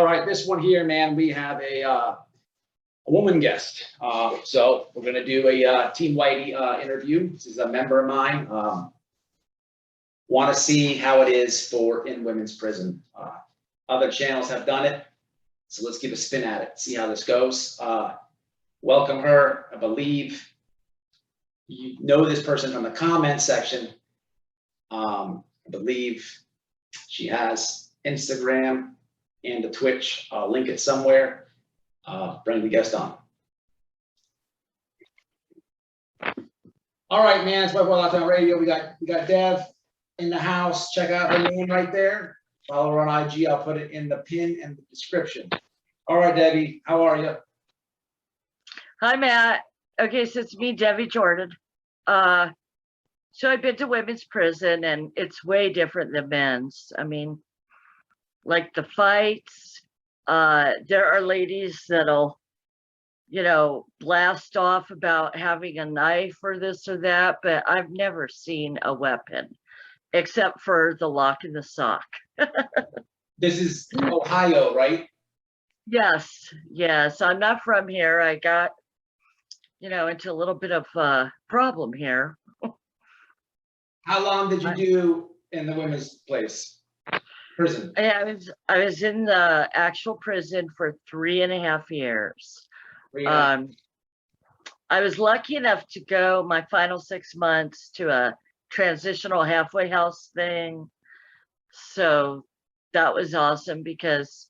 All right, this one here, man, we have a woman guest. So we're going to do a Team Whitey interview. This is a member of mine. Want to see how it is for in women's prison. Other channels have done it. So let's give a spin at it, see how this goes. Welcome her. I believe you know this person from the comment section. I believe she has Instagram and a Twitch. I'll link it somewhere. Bring the guest on. All right, man. It's White Boy Lockdown Radio. We got Dev in the house. Check out her name right there. Follow her on IG. I'll put it in the pin and the description. All right, Debbie. How are you? Hi, Matt. Okay, so it's me, Debbie Jordan. So I've been to women's prison, and it's way different than men's. I mean, like the fights, there are ladies that'll, blast off about having a knife or this or that, but I've never seen a weapon except for the lock in the sock. This is Ohio, right? Yes. I'm not from here. I got, into a little bit of a problem here. How long did you do in the women's prison? I was in the actual prison for 3.5 years. I was lucky enough to go my final 6 months to a transitional halfway house thing. So that was awesome because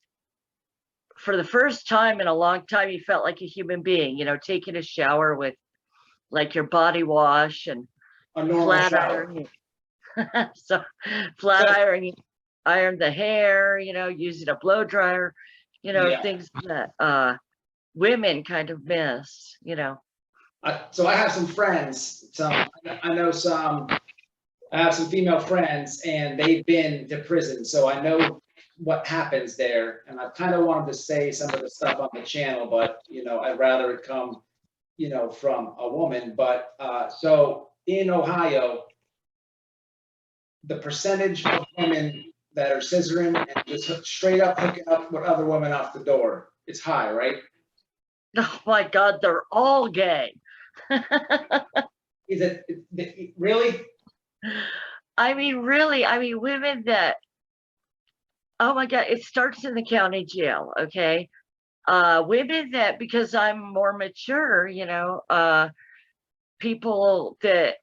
for the first time in a long time, you felt like a human being, taking a shower with like your body wash and flat ironing. So flat ironing, iron the hair, using a blow dryer, things that women kind of miss, So I have some friends. I have some female friends, and they've been to prison, so I know what happens there. And I kind of wanted to say some of the stuff on the channel, but I'd rather it come, from a woman. But so in Ohio, the percentage of women that are scissoring and just straight up hooking up with other women off the door, it's high, right? Oh my God, they're all gay. Is it really? I mean, really, women that, oh my God, it starts in the county jail, okay? Women that, because I'm more mature, people that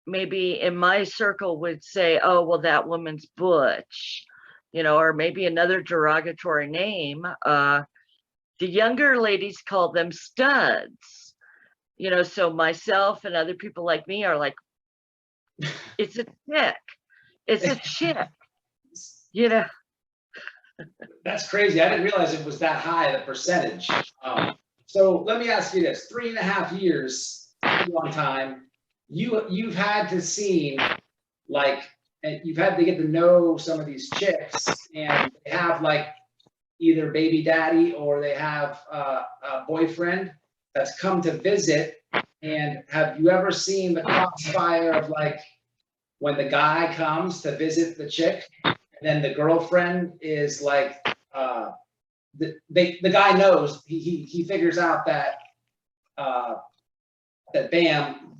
maybe in my circle would say, oh, well, that woman's butch, or maybe another derogatory name. The younger ladies call them studs, so myself and other people like me are like, it's a chick. It's a chick, That's crazy. I didn't realize it was that high, the percentage. So let me ask you this: 3.5 years, a long time. You've had to see, and you've had to get to know some of these chicks, and they have like either baby daddy or they have a boyfriend that's come to visit. And have you ever seen the crossfire of like when the guy comes to visit the chick, and then the girlfriend is like, the guy knows, he figures out that that bam.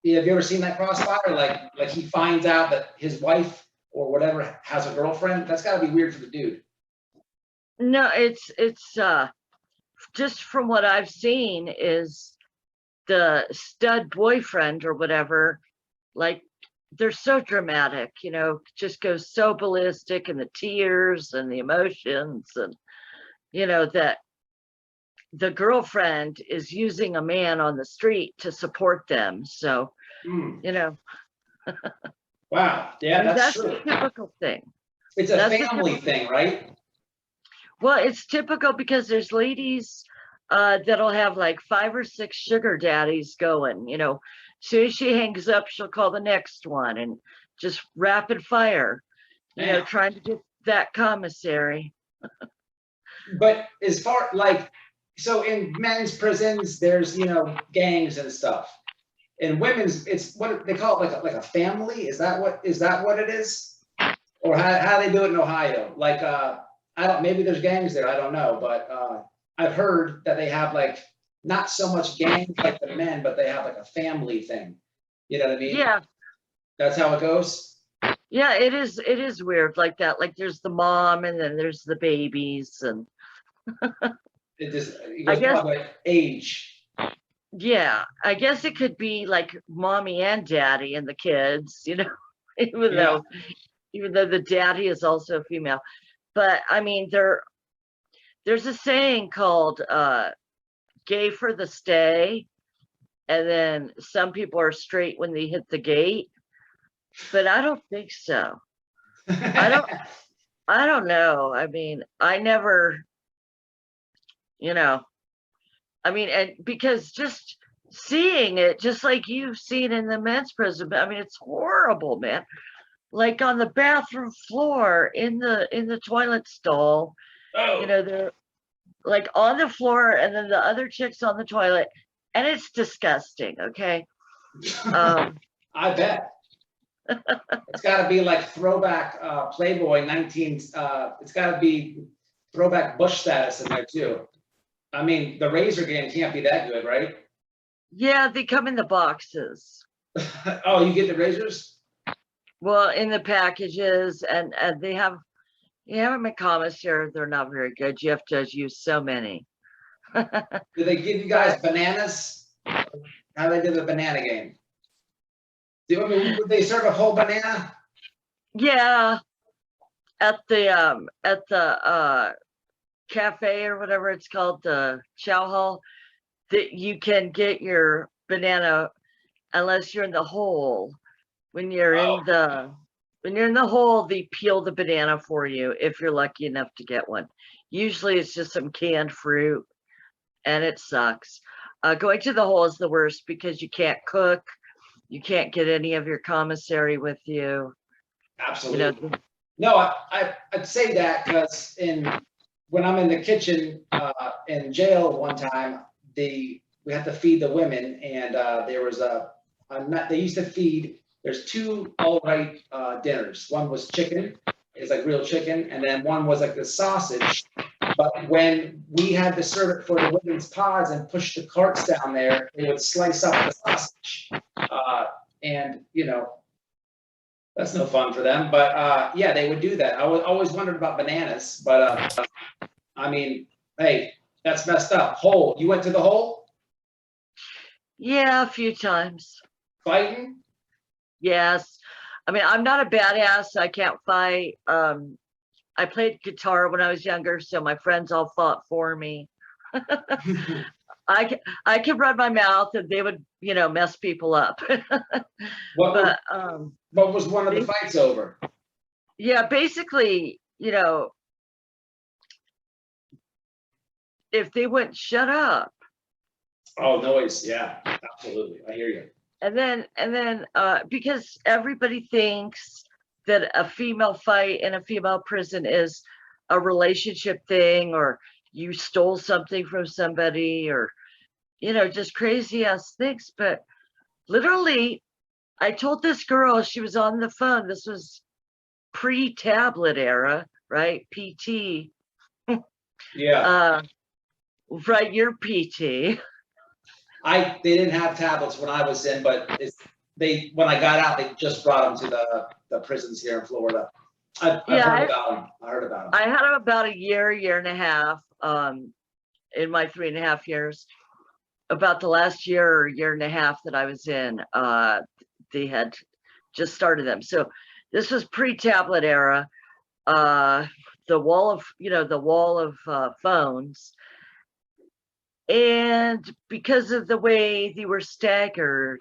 Have you ever seen that crossfire? Like he finds out that his wife or whatever has a girlfriend. That's got to be weird for the dude. No, it's just from what I've seen is the stud boyfriend or whatever, like they're so dramatic, just goes so ballistic, and the tears and the emotions, and that the girlfriend is using a man on the street to support them. So, Wow. Yeah, that's true. A typical thing. It's a family thing, right? Well, it's typical because there's ladies that'll have like 5 or 6 sugar daddies going, as soon as she hangs up, she'll call the next one, and just rapid fire, trying to get that commissary. But as far so in men's prisons, there's, gangs and stuff. In women's, it's what they call it, like a family. Is that what it is? Or how they do it in Ohio? Like I don't, maybe there's gangs there, I don't know, but I've heard that they have like, not so much gangs like the men, but they have like a family thing. You know what I mean? Yeah. That's how it goes? Yeah, it is weird like that. Like there's the mom and then there's the babies and It I goes guess, by age. yeah, I guess it could be like mommy and daddy and the kids, you know, even Yeah. though the daddy is also a female. But I mean, there's a saying called gay for the stay, and then some people are straight when they hit the gate, but I don't think so. I don't know. I mean, I never, you know, I mean, and because just seeing it, just like you've seen in the men's prison, I mean, it's horrible, man. Like on the bathroom floor, in the toilet stall, you Oh, know, they're like on the floor and then the other chicks on the toilet, and it's disgusting, okay? I bet. It's got to be like throwback Playboy 19. It's got to be throwback Bush status in there too. I mean, the razor game can't be that good, right? Yeah, they come in the boxes. Oh, you get the razors? Well, in the packages, and they have, you have them at Commissary, they're not very good. You have to use so many. Do they give you guys bananas? How they do the banana game? I mean, would they serve a whole banana? Yeah, at the cafe or whatever it's called, the chow hall, that you can get your banana unless you're in the hole. When you're Oh. in the hole, they peel the banana for you if you're lucky enough to get one. Usually it's just some canned fruit and it sucks. Going to the hole is the worst because you can't cook. You can't get any of your commissary with you. Absolutely. You know, No, I'd say that because when I'm in the kitchen in jail one time, we had to feed the women, and there was they used to feed. There's two all right dinners. One was chicken, it's like real chicken, and then one was like the sausage. But when we had to serve it for the women's pods and push the carts down there, they would slice up the sausage, and you know. That's no fun for them, but yeah, they would do that. I always wondered about bananas, but I mean, hey, that's messed up. Hole, you went to the hole yeah, a few times. fighting? Yes. I mean, I'm not a badass. I can't fight. I played guitar when I was younger, so my friends all fought for me. I could run my mouth and they would, you know, mess people up. What, But what was one of the fights over? yeah, basically, you know, if they wouldn't shut up. Oh, noise. Yeah, absolutely. I hear you. And then because everybody thinks that a female fight in a female prison is a relationship thing, or you stole something from somebody, or, you know, just crazy ass things. But literally, I told this girl, she was on the phone. This was pre-tablet era, right? PT. Yeah. Right, your PT. They didn't have tablets when I was in, but when I got out, they just brought them to the prisons here in Florida. I've heard about them. I heard about them. I had them about a year and a half, in my 3.5 years. About the last year or year and a half that I was in, they had just started them. So this was pre-tablet era. The wall of phones. And because of the way they were staggered,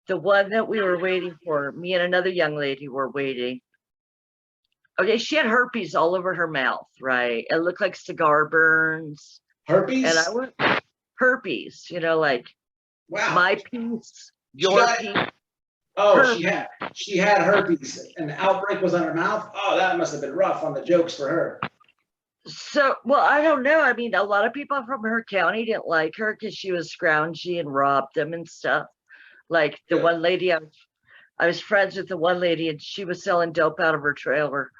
the one that we were waiting for, me and another young lady were waiting. Okay, she had herpes all over her mouth, right? It looked like cigar burns. Herpes? And I went, herpes, you know, like, wow. My piece, your piece. Oh, herpes. she had herpes, and the outbreak was on her mouth. Oh, that must have been rough on the jokes for her. So, well, I don't know. I mean, a lot of people from her county didn't like her because she was scroungy and robbed them and stuff. Like the one lady, I was friends with the one lady, and she was selling dope out of her trailer.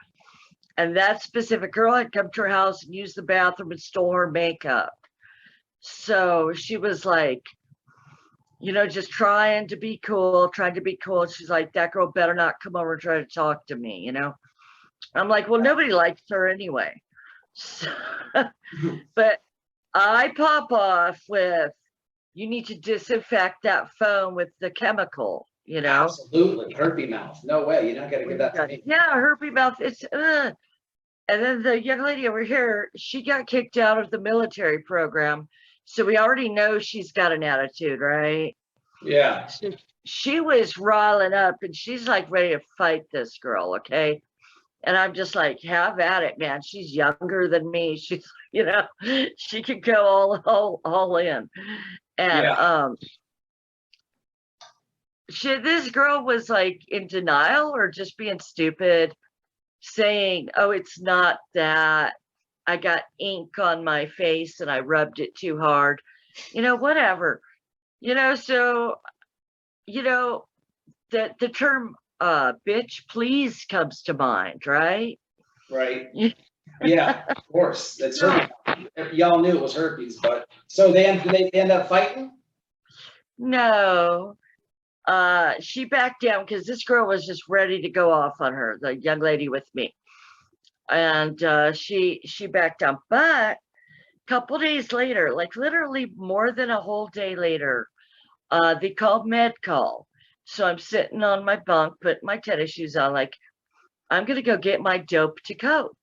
And that specific girl had come to her house and used the bathroom and stole her makeup. So she was like, you know, just trying to be cool, She's like, that girl better not come over and try to talk to me, you know? I'm like, well, nobody likes her anyway. So, but I pop off with, you need to disinfect that phone with the chemical, you know? Absolutely. Herpy mouth. No way. You're not going to give that to me. Yeah, herpy mouth. It's, and then the young lady over here, she got kicked out of the military program. So we already know she's got an attitude, right? Yeah. So she was riling up and she's like ready to fight this girl, okay? And I'm just like, have at it, man. She's younger than me. She's, you know, she could go all in. And this girl was like in denial or just being stupid, saying, oh, it's not that. I got ink on my face and I rubbed it too hard, you know, whatever, you know. So, you know, that the term bitch please comes to mind, right? Right. Yeah, of course. That's herpes. Y'all knew it was herpes, but so they end up fighting? No. She backed down because this girl was just ready to go off on her, the young lady with me. And she backed down. But a couple days later, like literally more than a whole day later, they called med call. So I'm sitting on my bunk, putting my tennis shoes on, like, I'm going to go get my dope to cope,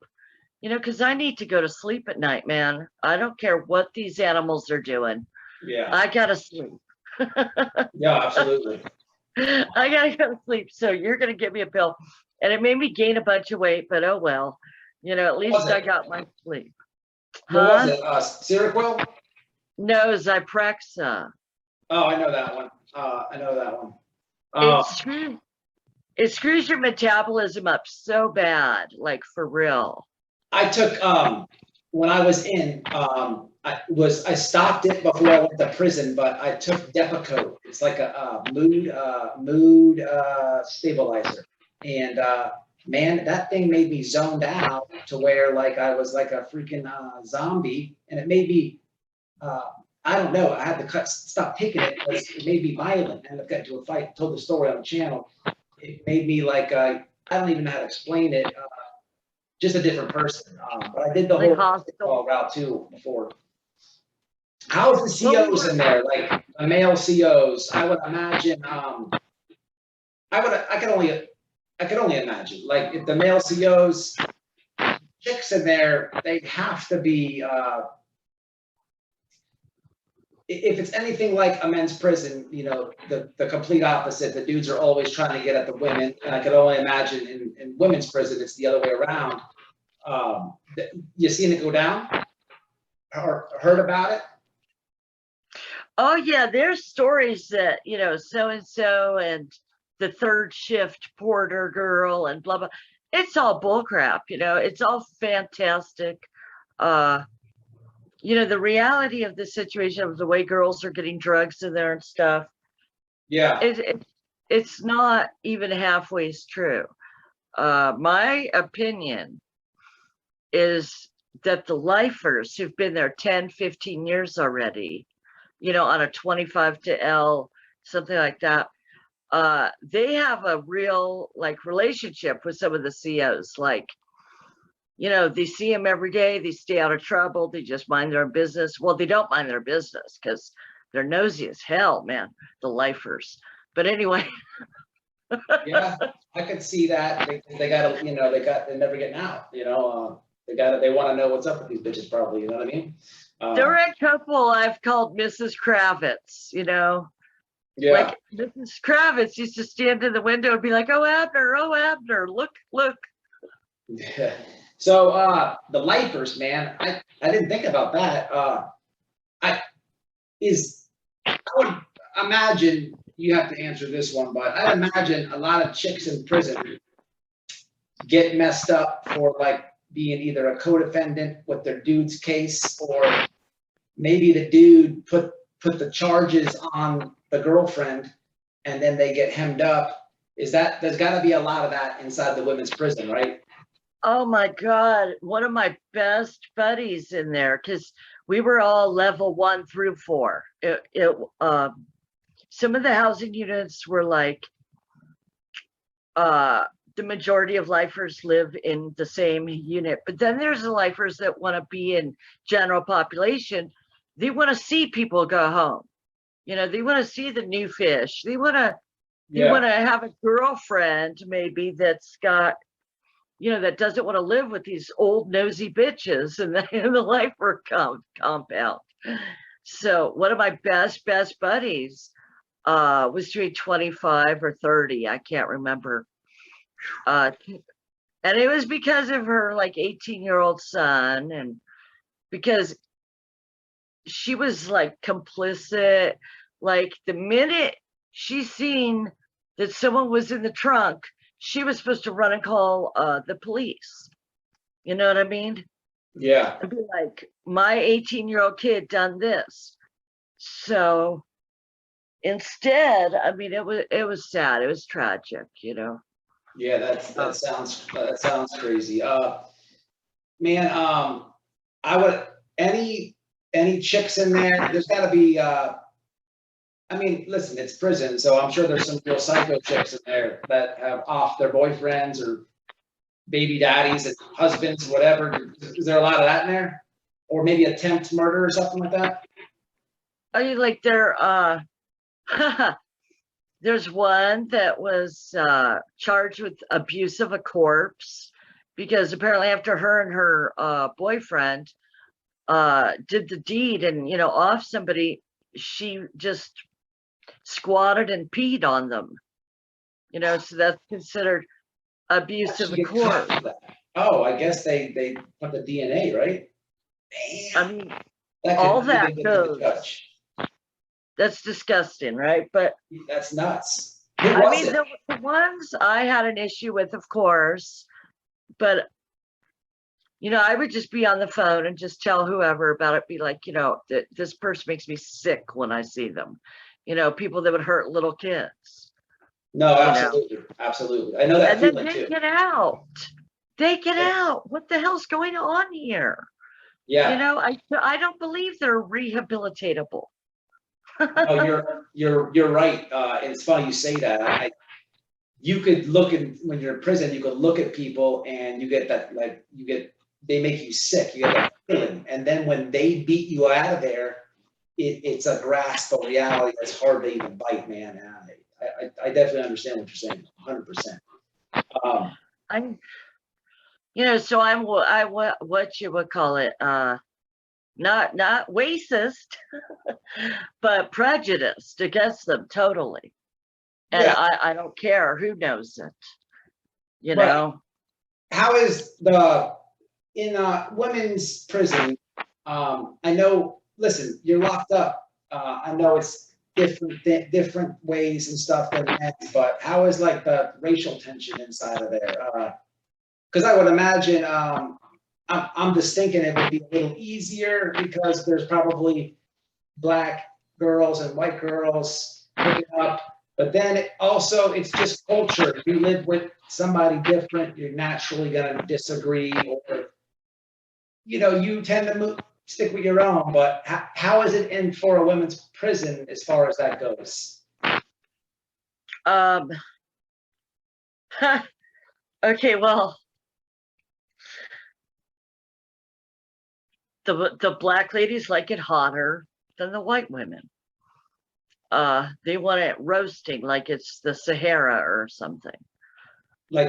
you know, because I need to go to sleep at night, man. I don't care what these animals are doing. Yeah. I got to sleep. Yeah, absolutely. I got to go to sleep. So you're going to give me a pill. And it made me gain a bunch of weight, but oh well. You know, at least I got my sleep. What was it? Seroquel? No, Zyprexa. Oh, I know that one. I know that one. It screws your metabolism up so bad, like for real. I took when I was in I stopped it before I went to prison, but I took Depakote. It's like a mood stabilizer, and man, that thing made me zoned out to where like I was like a freaking zombie, and it made me I don't know. I had to stop taking it because it made me violent. And I got into a fight. Told the story on the channel. It made me like I don't even know how to explain it. Just a different person. But I did the whole route too before. How's the COs in there? Like the male COs? I would imagine. I could only imagine. Like if the male COs, chicks in there, they have to be. If it's anything like a men's prison, you know, the complete opposite. The dudes are always trying to get at the women, and I could only imagine in women's prison it's the other way around. You seen it go down or heard about it? Oh yeah, there's stories that, you know, so and the third shift porter girl and blah blah. It's all bullcrap, you know. It's all fantastic. You know, the reality of the situation of the way girls are getting drugs in there and stuff. Yeah. It's not even halfway true. My opinion is that the lifers who've been there 10, 15 years already, you know, on a 25 to L, something like that, they have a real like relationship with some of the COs. Like, you know, they see them every day, they stay out of trouble, they just mind their own business. Well, they don't mind their business because they're nosy as hell, man, the lifers. But anyway. Yeah, I could see that. They gotta, you know, they're never getting out, you know. They want to know what's up with these bitches, probably, you know what I mean? There are a couple I've called Mrs. Kravitz, you know. Yeah. Like Mrs. Kravitz used to stand in the window and be like, oh Abner, look. Yeah. So the lifers, man, I didn't think about that. I would imagine you have to answer this one, but I imagine a lot of chicks in prison get messed up for like being either a co-defendant with their dude's case, or maybe the dude put the charges on the girlfriend and then they get hemmed up. There's got to be a lot of that inside the women's prison, right? Oh my God, one of my best buddies in there, because we were all level 1 through 4. Some of the housing units were like, the majority of lifers live in the same unit, but then there's the lifers that want to be in general population. They want to see people go home. You know, they want to see the new fish. They want to have a girlfriend maybe that's got, you know, that doesn't want to live with these old nosy bitches in the lifer compound. So one of my best buddies was doing 25 or 30, I can't remember. And it was because of her like 18-year-old son, and because she was like complicit. Like the minute she seen that someone was in the trunk, she was supposed to run and call the police. You know what I mean? Yeah. I'd be like, my 18-year-old kid done this. So instead, I mean, it was sad. It was tragic, you know. Yeah, that sounds crazy. Man, I would any chicks in there. There's got to be. I mean, listen, it's prison, so I'm sure there's some real psycho chicks in there that have off their boyfriends or baby daddies and husbands, whatever. Is there a lot of that in there, or maybe attempt murder or something like that? I mean, like there's one that was charged with abuse of a corpse, because apparently after her and her boyfriend did the deed and, you know, off somebody, she just squatted and peed on them, you know, so that's considered abuse of a corpse. Oh, I guess they put the DNA, right? Damn. I mean, all that goes. That's disgusting, right? But that's nuts. I mean, the ones I had an issue with, of course, but you know, I would just be on the phone and just tell whoever about it, be like, you know, this person makes me sick when I see them. You know, people that would hurt little kids. No, absolutely. Absolutely. I know that feeling too. And then they get out. They get out. What the hell's going on here? Yeah. You know, I don't believe they're rehabilitatable. No, you're right. It's funny you say that. You could look when you're in prison, you could look at people and you get that, like, they make you sick. You get that feeling. And then when they beat you out of there, it's a grasp of reality that's hard to even bite, man. I definitely understand what you're saying, 100%. I'm, you know, so I'm what you would call it, not racist, but prejudiced against them totally. And yeah. I don't care who knows it, you know. How is in women's prison? I know, listen, you're locked up. I know it's different ways and stuff than men, but how is like the racial tension inside of there? Because I would imagine, I'm just thinking it would be a little easier because there's probably black girls and white girls picking up. But then it's just culture. If you live with somebody different, you're naturally going to disagree, or, you know, you tend to stick with your own. But how is it in for a women's prison as far as that goes? Okay, well, the black ladies like it hotter than the white women. They want it roasting like it's the Sahara or something. Like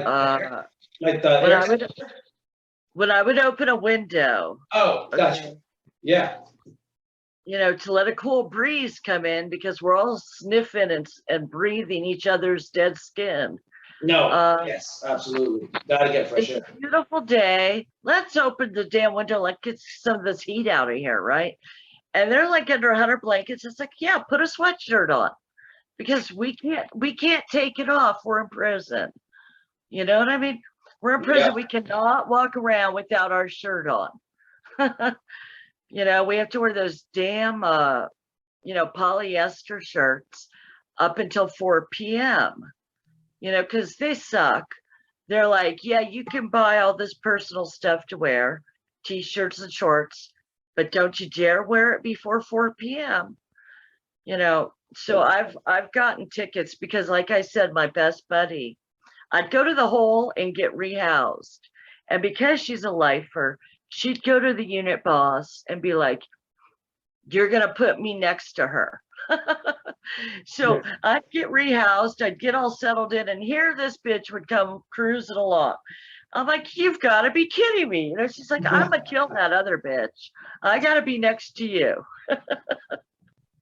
when I would open a window. Oh, gotcha. Okay, yeah. You know, to let a cool breeze come in, because we're all sniffing and breathing each other's dead skin. No, yes, absolutely. Gotta get fresh air. It's a beautiful day. Let's open the damn window, like get some of this heat out of here, right? And they're like under 100 blankets. It's like, yeah, put a sweatshirt on, because we can't take it off. We're in prison. You know what I mean? We're in prison. Yeah. We cannot walk around without our shirt on. You know, we have to wear those damn, you know, polyester shirts up until 4 p.m., you know, because they suck. they're like, yeah, you can buy all this personal stuff to wear, t-shirts and shorts, but don't you dare wear it before 4 p.m. You know, so I've gotten tickets because, like I said, my best buddy, I'd go to the hole and get rehoused. And because she's a lifer, she'd go to the unit boss and be like, you're going to put me next to her. So I'd get rehoused, I'd get all settled in, and here this bitch would come cruising along. I'm like, you've got to be kidding me. You know, she's like, I'm going to kill that other bitch. I got to be next to you.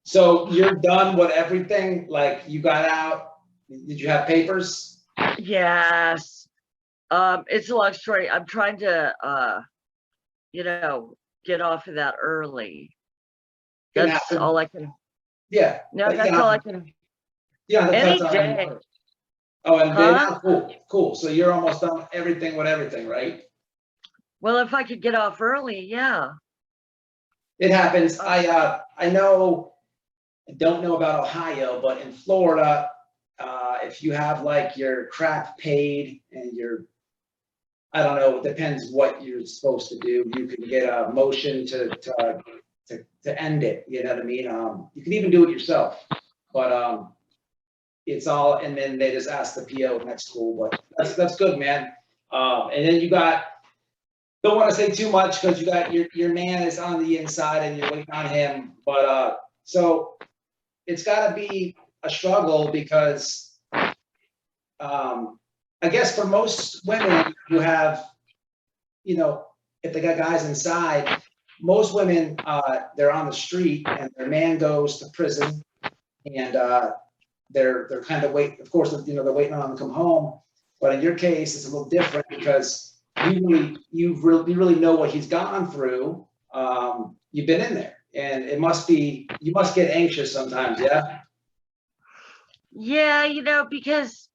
So you're done with everything? Like, you got out? Did you have papers? Yes. It's a long story. I'm trying to, you know, get off of that early. That's all I can. Yeah. No, that's all I can. Yeah. Any day. Oh, and then, cool. So you're almost done everything with everything, right? Well, if I could get off early, yeah. It happens. I know, I don't know about Ohio, but in Florida, if you have like your crap paid and I don't know, it depends what you're supposed to do. You can get a motion to end it. You know what I mean? You can even do it yourself, but it's all, and then they just ask the PO, and that's cool. But that's good, man. And then you got, don't want to say too much because you got your man is on the inside and you're waiting on him. But so it's got to be a struggle because I guess for most women who have, you know, if they got guys inside, most women, they're on the street and their man goes to prison, and they're kind of waiting. Of course, you know, they're waiting on him to come home. But in your case, it's a little different because you really know what he's gone through. You've been in there, and you must get anxious sometimes, yeah. Yeah, you know, because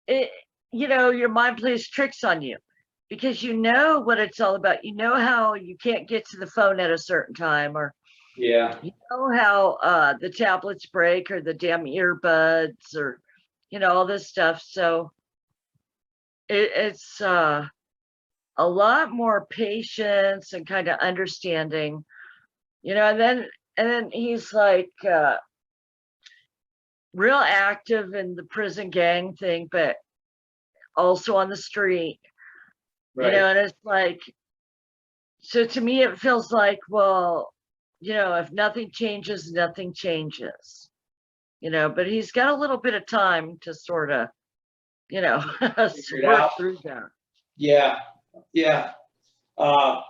you know, your mind plays tricks on you because you know what it's all about. You know how you can't get to the phone at a certain time, or yeah, you know how the tablets break or the damn earbuds, or you know, all this stuff. So it's a lot more patience and kind of understanding, you know. And then he's like real active in the prison gang thing, but also on the street, right. you know. And it's like, so to me it feels like, well, you know, if nothing changes, nothing changes, you know. But he's got a little bit of time to sort of, you know, work through that. Yeah. I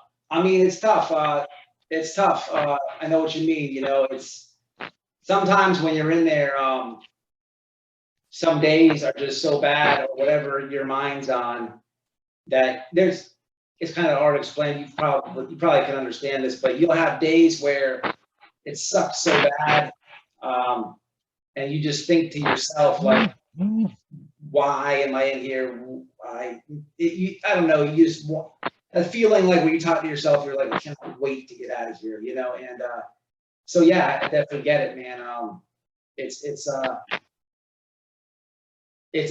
mean, it's tough. It's tough. I know what you mean. You know, it's sometimes when you're in there, some days are just so bad, or whatever your mind's on, that it's kind of hard to explain. You probably can understand this, but you'll have days where it sucks so bad, and you just think to yourself, like, why am I in here? I don't know. You just want a feeling like when you talk to yourself, you're like, I can't wait to get out of here, you know? And so yeah, I definitely get it, man. It's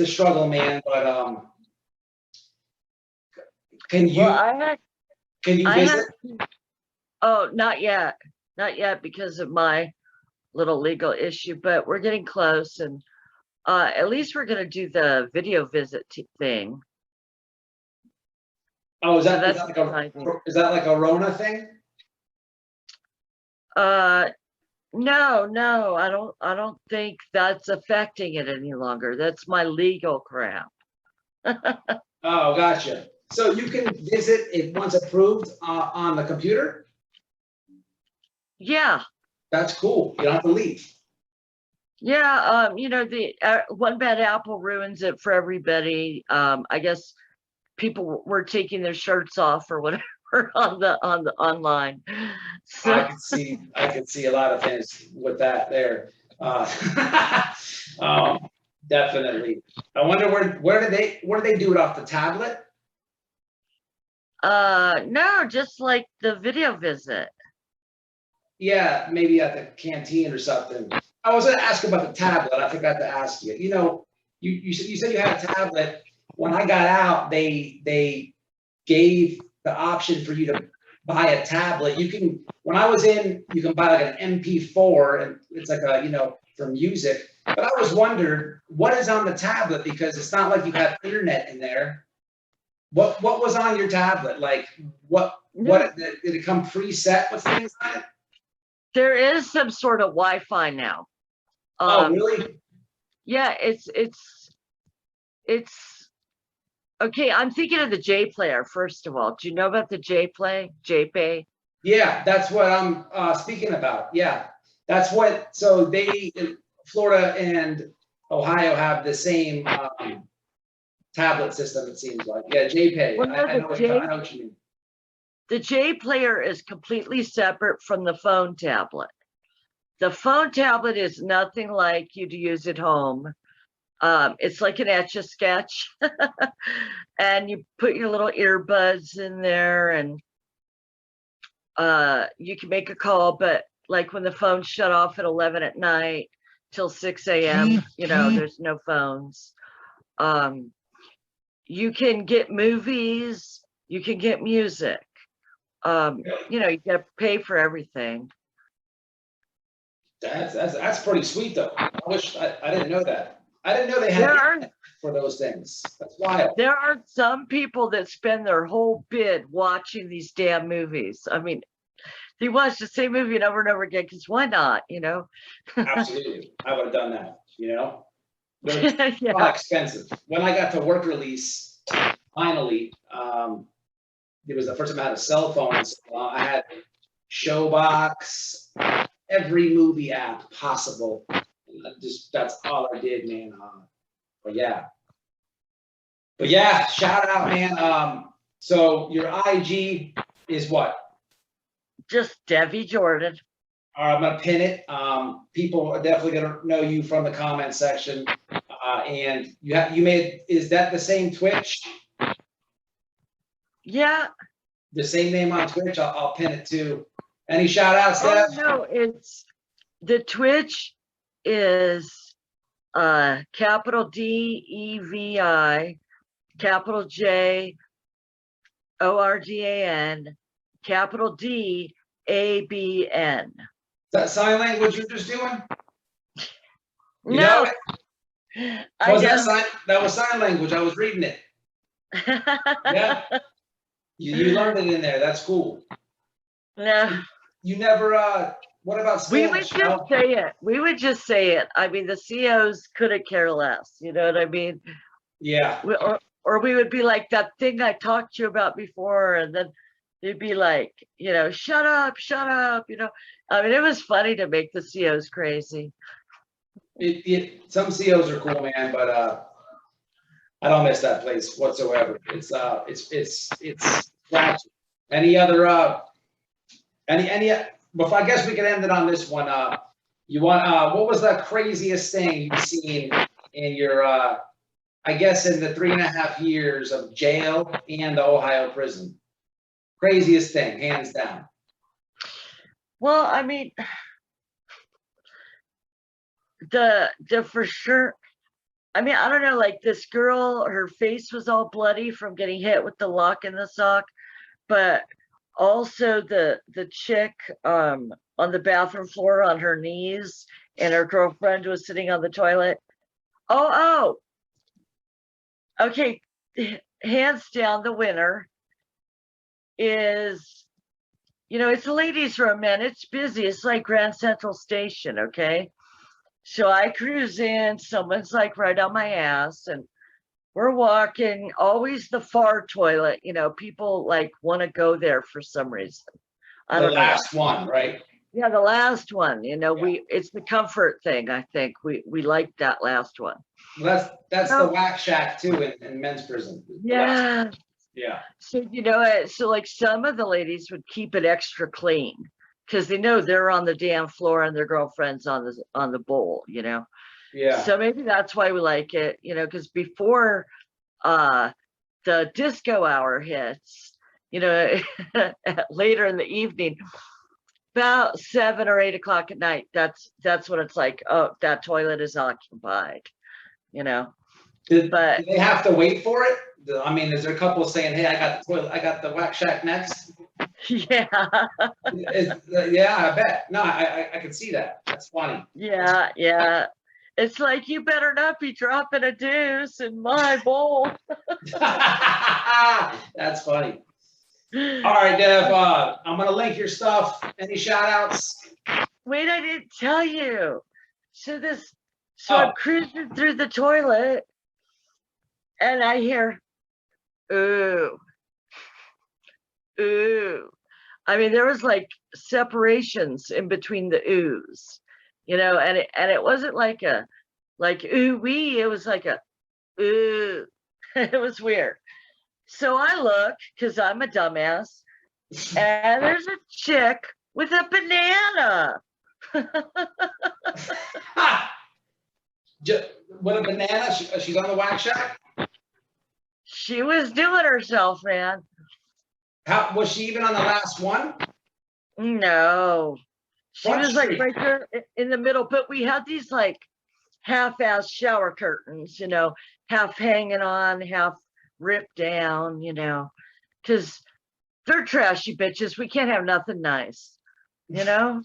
a struggle, man. But can you visit? Oh, not yet, because of my little legal issue, but we're getting close, and at least we're gonna do the video visit thing. Oh, is that like a Rona thing? No, I don't think that's affecting it any longer. That's my legal crap. Oh, gotcha. So you can visit it once approved on the computer? Yeah. That's cool. You don't have to leave. Yeah, you know, the one bad apple ruins it for everybody. I guess people were taking their shirts off or whatever on the online. So I could see a lot of things with that there. Definitely. I wonder where do they do it, off the tablet? no, just like the video visit. Yeah, maybe at the canteen or something. I was going to ask about the tablet. I forgot to ask you. You know, you said you had a tablet. when I got out, they gave the option for you to buy a tablet. You can, when I was in, you can buy like an MP4 and it's like a, you know, for music. But I was wondered what is on the tablet, because it's not like you have internet in there. What was on your tablet? Like what did it come preset with things on it? There is some sort of Wi-Fi now. Oh, really? Yeah, it's okay. I'm thinking of the J Player, first of all. Do you know about the J Pay? Yeah, that's what I'm speaking about. Yeah, that's what. So they, Florida and Ohio have the same tablet system. It seems like. Yeah, JPay. Well, no, I know what you mean. The J Player is completely separate from the phone tablet. The phone tablet is nothing like you'd use at home. It's like an Etch-a-Sketch, and you put your little earbuds in there, and you can make a call, but like when the phone shut off at 11 at night till 6 a.m., you know, there's no phones. You can get movies, you can get music. You know, you got to pay for everything. That's pretty sweet though. I wish I didn't know that. I didn't know they had for those things. That's wild. There are some people that spend their whole bid watching these damn movies. I mean, they watch the same movie over and over again, because why not, you know? Absolutely. I would have done that, you know? They're Yeah. expensive. When I got to work release, finally, it was the first time I had a cell phone. So I had Showbox, every movie app possible. That's all I did, man. But yeah, shout out, man. So your IG is what? Just Debbie Jordan. All right, I'm gonna pin it. People are definitely gonna know you from the comment section. And is that the same Twitch? Yeah. The same name on Twitch? I'll pin it too. Any shout outs, Deb? Oh, no, it's the Twitch is capital DEVI, capital J ORDAN, capital DABN. Is that sign language you're just doing? You No, know it? That was sign language. I was reading it. Yeah. You learned it in there. That's cool. No. You never, what about Spanish? We would just say it. We would just say it. I mean, the COs couldn't care less. You know what I mean? Yeah. Or we would be like that thing I talked to you about before, and then they'd be like, you know, shut up, you know. I mean, it was funny to make the COs crazy. Some COs are cool, man, but I don't miss that place whatsoever. It's scratchy. Any other before, I guess we could end it on this one. What was the craziest thing you've seen in your I guess in the 3.5 years of jail and the Ohio prison? Craziest thing, hands down. Well, I mean, the for sure, I mean, I don't know, like this girl, her face was all bloody from getting hit with the lock in the sock, but also the chick on the bathroom floor on her knees, and her girlfriend was sitting on the toilet. Oh, okay, hands down, the winner is, you know, it's a ladies' room, man. It's busy. It's like Grand Central Station, okay? So I cruise in, someone's like right on my ass, and we're walking, always the far toilet, you know, people like want to go there for some reason. I don't know. The last one, right? Yeah, the last one, you know, it's the comfort thing. I think we like that last one. Well, that's the whack shack too in men's prison. Yeah. Yeah. So, you know, so like some of the ladies would keep it extra clean because they know they're on the damn floor and their girlfriend's on the bowl, you know? Yeah. So maybe that's why we like it, you know, because before the disco hour hits, you know, later in the evening, about 7 or 8 o'clock at night, that's when it's like, oh, that toilet is occupied, you know? Do But they have to wait for it? I mean, is there a couple saying, "Hey, I got the toilet, I got the whack shack next"? yeah, Yeah, I bet. No, I can see that. That's funny. yeah. It's like, you better not be dropping a deuce in my bowl. That's funny. All right, Dev, I'm gonna link your stuff. Any shout outs? Wait, I didn't tell you. So I'm cruising through the toilet and I hear, ooh, ooh. I mean, there was like separations in between the oohs, and it wasn't like ooh wee, it was like a ooh. It was weird. So I look, because I'm a dumbass, and there's a chick with a banana. What a banana! She's on the whack shack. She was doing herself, man. How was she even on the last one? No, she Front was like Street. right there in the middle. But we had these like half-ass shower curtains, half hanging on, half ripped down, because they're trashy bitches. We can't have nothing nice, Yeah,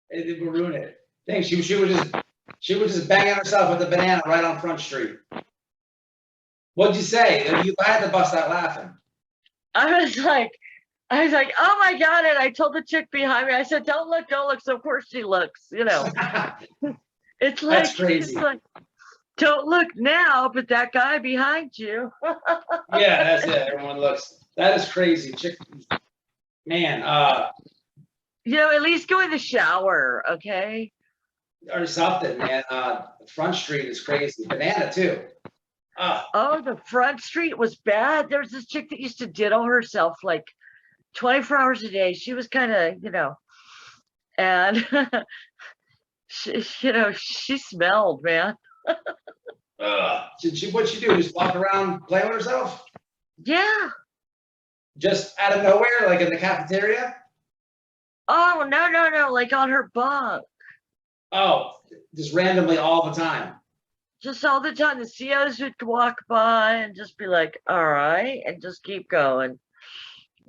it would ruin it. I think she was just banging herself with the banana right on Front Street. What'd you say? I had to bust out laughing. I was like, oh my God. And I told the chick behind me, I said, don't look. So of course she looks, It's like, That's crazy. It's like, don't look now, but that guy behind you. Yeah, that's it. Everyone looks. That is crazy. Chick, man. At least go in the shower, okay? Or something, man. Front Street is crazy. Banana too. Oh, the Front Street was bad. There was this chick that used to diddle herself like 24 hours a day. She was kind of, and she smelled, man. What'd she do? Just walk around playing with herself? Yeah. Just out of nowhere, like in the cafeteria? Oh, no, like on her bunk. Oh, just randomly all the time. Just all the time. The COs would walk by and just be like, all right, and just keep going.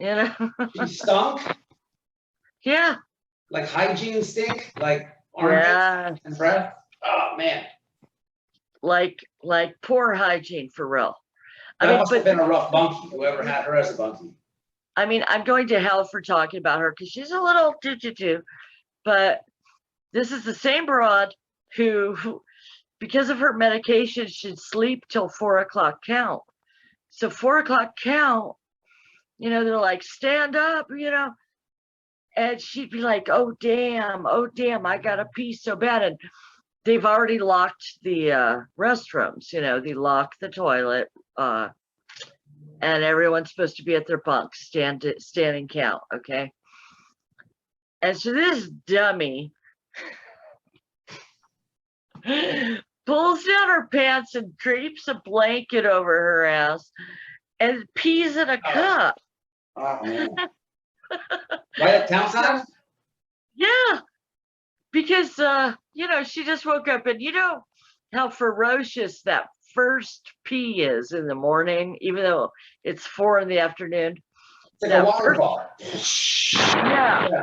She stunk? Yeah. Like hygiene stink? Like armpits and breath? Oh, man. Like poor hygiene for real. That must have been a rough bunkie, whoever had her as a bunkie. I mean, I'm going to hell for talking about her because she's a little doo-doo-doo, but this is the same broad who, because of her medication, should sleep till 4 o'clock count. So 4 o'clock count, they're like, stand up, and she'd be like, oh damn, I gotta pee so bad. And they've already locked the restrooms, they lock the toilet, and everyone's supposed to be at their bunks, standing count, okay? And so this dummy pulls down her pants and drapes a blanket over her ass and pees in a cup. Oh, man. Right at town time? Yeah, because, she just woke up, and you know how ferocious that first pee is in the morning, even though it's 4 in the afternoon. It's like a waterfall. Yeah.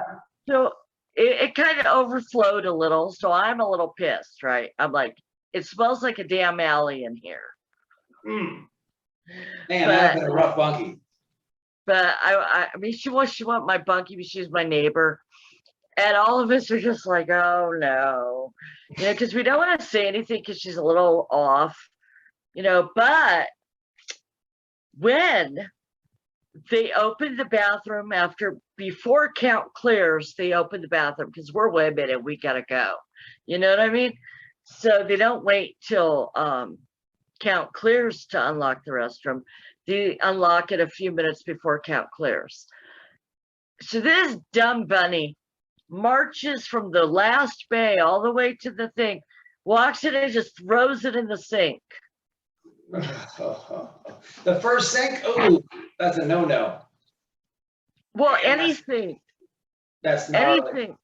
So it kind of overflowed a little. So I'm a little pissed, right? I'm like, it smells like a damn alley in here. Man, that's been a rough bunkie. But I mean, she want my bunkie, but she's my neighbor. And all of us are just like, oh no, because we don't want to say anything because she's a little off, but when they open the bathroom before count clears, they open the bathroom because we're women and we gotta go. You know what I mean? So they don't wait till count clears to unlock the restroom. They unlock it a few minutes before count clears. So this dumb bunny marches from the last bay all the way to the thing, walks in and just throws it in the sink. The first sink? Oh, that's a no-no. Well, anything. That's gnarly. Anything.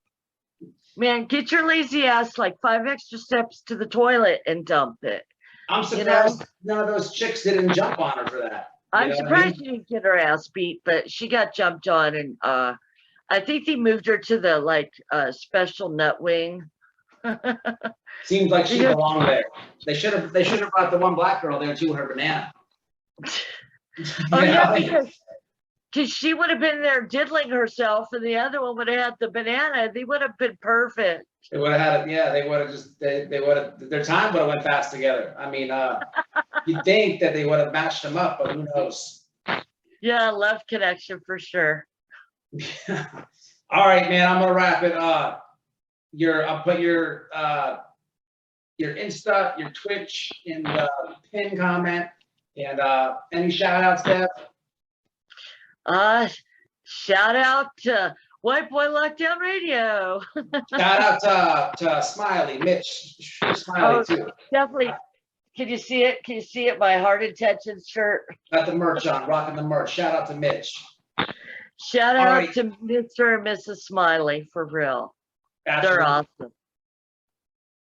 Man, get your lazy ass like 5 extra steps to the toilet and dump it. I'm surprised none of those chicks didn't jump on her for that. I'm surprised she didn't get her ass beat, but she got jumped on, and I think they moved her to the like special nut wing. Seems like she belonged there. They should have brought the one black girl there too with her banana. Oh yeah, because she would have been there diddling herself, and the other one would have had the banana. They would have been perfect. They would have had it. Yeah, they would have just. They would have. Their time would have went fast together. I mean, you'd think that they would have matched them up, but who knows? Yeah, love connection for sure. All right, man. I'm gonna wrap it. I'll put your Insta, your Twitch in the pin comment, and any shout outs, Deb? Shout out to White Boy Lockdown Radio. Shout out to Smiley, Mitch, Smiley too. Definitely. Can you see it? Can you see it? My Heart Intentions shirt. Got the merch on, rocking the merch. Shout out to Mitch. Shout out to Mr. and Mrs. Smiley, for real. Absolutely. They're awesome.